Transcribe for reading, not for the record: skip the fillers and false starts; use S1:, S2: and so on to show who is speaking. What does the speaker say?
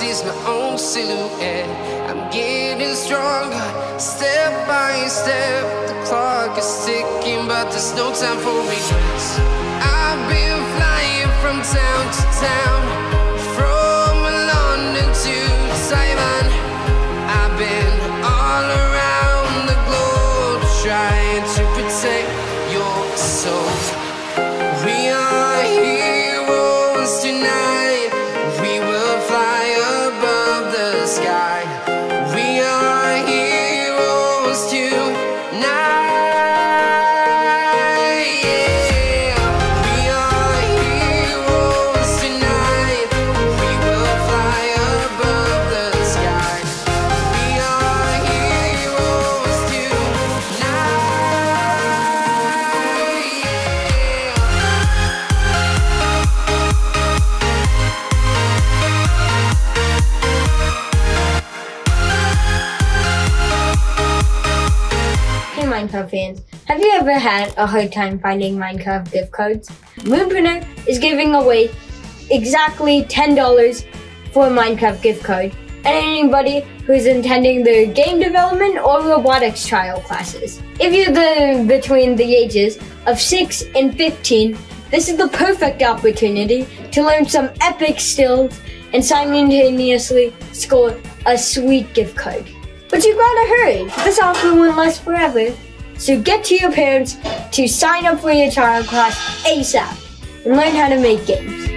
S1: sees my own silhouette. I'm getting stronger, step by step. The clock is ticking, but there's no time for regrets. I've been flying from town to town, from London to Taiwan. I've been all around the globe, trying to protect your soul. We are heroes tonight. We will fly above the sky. We are heroes tonight. Yeah. We are heroes tonight. We will fly above the sky. We are heroes tonight.
S2: Hey Minecraft fans, have you ever had a hard time finding Minecraft gift codes? Moonpreneur is giving away exactly $10 for a Minecraft gift code, and anybody who is attending the game development or robotics trial classes. If you're between the ages of 6 and 15, this is the perfect opportunity to learn some epic skills and simultaneously score a sweet gift code. But you gotta hurry, this offer won't last forever. So get to your parents to sign up for your trial class ASAP and learn how to make games.